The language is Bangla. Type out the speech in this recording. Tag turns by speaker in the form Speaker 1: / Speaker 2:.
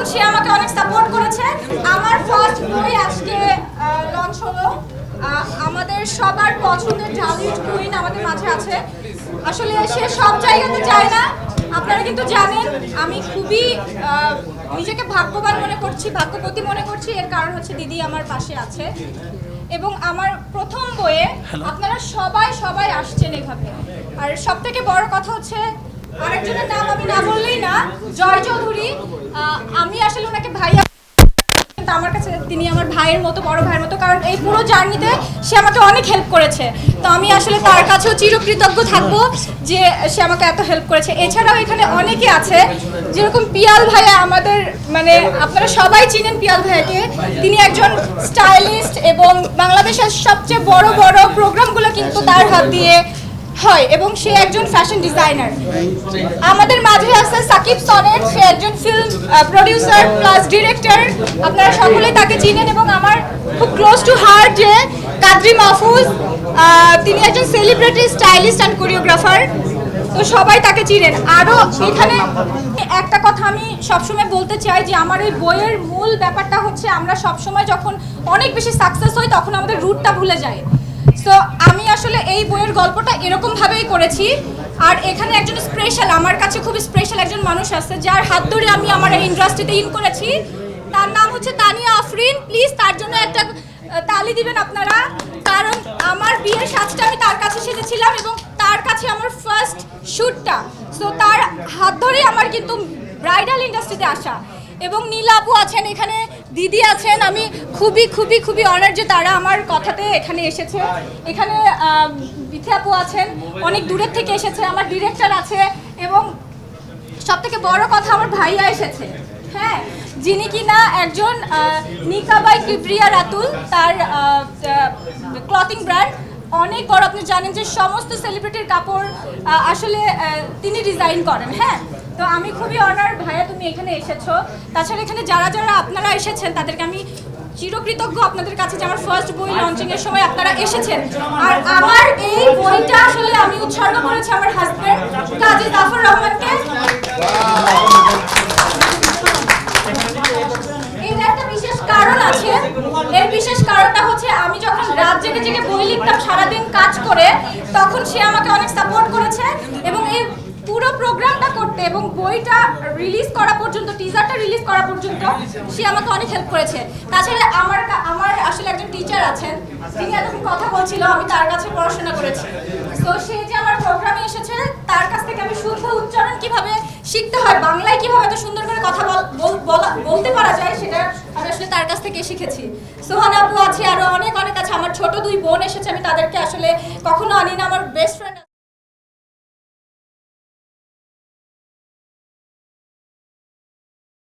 Speaker 1: তখন সে আমাকে অনেক সাপোর্ট করেছে। আমার ফার্স্ট বই আজকে লঞ্চ হলো। আমাদের সবার পছন্দের ঢালিউড কুইন আমাদের মাঝে আছে। আসলে সে সব জায়গাতে যায় না, আপনারা কিন্তু জানেন। আমি খুবই নিজেকে ভাগ্যবান মনে করছি, ভাগ্যবতী মনে করছি। এর কারণ হচ্ছে দিদি আমার পাশে আছে এবং আমার প্রথম বইয়ে আপনারা সবাই আসছেন এভাবে। আর সব থেকে বড় কথা হচ্ছে আরেকজনের নাম আমি না বললেই না, জয় চৌধুরী। আমি আসলে ওনাকে ভাইয়া, কিন্তু আমার কাছে তিনি আমার ভাইয়ের মতো, বড় ভাইয়ের মতো, কারণ এই পুরো জার্নিতে সে আমাকে অনেক হেল্প করেছে। তো আমি আসলে তার কাছেও চিরকৃতজ্ঞ থাকবো যে সে আমাকে এত হেল্প করেছে। এছাড়াও এখানে অনেকে আছে, যেরকম পিয়াল ভাইয়া আমাদের, মানে আপনারা সবাই চিনেন পিয়াল ভাইয়াকে। তিনি একজন স্টাইলিস্ট এবং বাংলাদেশের সবচেয়ে বড় বড় প্রোগ্রামগুলো কিন্তু তার হাত দিয়ে হয় এবং সে একজন ফ্যাশন ডিজাইনার। আমাদের মাঝে আছে সাকিব সনেট, সে একজন ফিল্ম প্রডিউসার প্লাস ডিরেক্টর। আপনারা সকলেই তাকে চিনেন এবং আমার খুব ক্লোজ টু হার্ট যে কাদরি মাহফুজ, তিনি একজন সেলিব্রিটি স্টাইলিস্ট অ্যান্ড কোরিওগ্রাফার। তো সবাই তাকে চিনেন। আরও এখানে একটা কথা আমি সবসময় বলতে চাই যে আমার এই বইয়ের মূল ব্যাপারটা হচ্ছে আমরা সবসময় যখন অনেক বেশি সাকসেস হই তখন আমাদের রুটটা ভুলে যাই। সো আমি আসলে এই বইয়ের গল্পটা এরকমভাবেই করেছি। আর এখানে একজন স্পেশাল, আমার কাছে খুব স্পেশাল একজন মানুষ আছে যার হাত ধরে আমি আমার এই ইন্ডাস্ট্রিতে ইন করেছি। তার নাম হচ্ছে তানিয়া আফরিন। প্লিজ তার জন্য একটা তালি দিবেন আপনারা, কারণ আমার বিয়ের সাজটা আমি তার কাছে সেজেছিলাম এবং তার কাছে আমার ফার্স্ট শ্যুটটা। সো তার হাত ধরেই আমার কিন্তু ব্রাইডাল ইন্ডাস্ট্রিতে আসা। এবং নীলা আপু আছেন, এখানে দিদি আছেন। আমি খুবই অনার যে তারা আমার কথাতে এখানে এসেছে। এখানে বিথি আপু আছেন, অনেক দূরের থেকে এসেছে। আমার ডিরেক্টর আছে এবং সবথেকে বড় কথা আমার ভাইয়া এসেছে, হ্যাঁ, যিনি কিনা একজন নিকা বাই কিবরিয়া রাতুল, তার ক্লথিং ব্র্যান্ড অনেক বড়। আপনি জানেন যে সমস্ত সেলিব্রিটির কাপড় আসলে তিনি ডিজাইন করেন। হ্যাঁ, তো আমি খুবই অনার ভাইয়া তুমি এখানে এসেছো। তাছাড়া এখানে যারা আপনারা এসেছেন তাদেরকে আমি চিরকৃতজ্ঞ আপনাদের কাছে যে আমার ফার্স্ট বই লঞ্চিং এর সময় আপনারা এসেছেন। আর আমার এই বইটা আসলে আমি উৎসর্গ করেছি আমার হাজবেন্ড কাজী জাফর রহমানকে। এর একটা বিশেষ কারণ আছে। এর বিশেষ কারণটা হচ্ছে আমি যখন রাত জেগে বই লিখতাম সারাদিন কাজ করে, তখন সে আমাকে অনেক সাপোর্ট করেছে এবং এই পুরো প্রোগ্রামটা করতে এবং বইটা রিলিজ করা পর্যন্ত, টিজারটা রিলিজ করা পর্যন্ত সে আমাকে অনেক হেল্প করেছে। তাছাড়া আমার আসলে একজন টিচার আছেন, তিনি এতক্ষণ কথা বলছিল, আমি তার কাছে পড়াশোনা করেছি। তো সে যে আমার প্রোগ্রামে এসেছে, তার কাছ থেকে আমি শুদ্ধ উচ্চারণ কিভাবে শিখতে হয়, বাংলায় কিভাবে এত সুন্দর করে কথা বলতে পারা যায়, সেটা আমি আসলে তার কাছ থেকে শিখেছি। সোহান আপু আছে, আরো অনেক আছে। আমার ছোট দুই বোন এসেছে, আমি তাদেরকে আসলে কখনো আনি না। আমার বেস্ট ফ্রেন্ড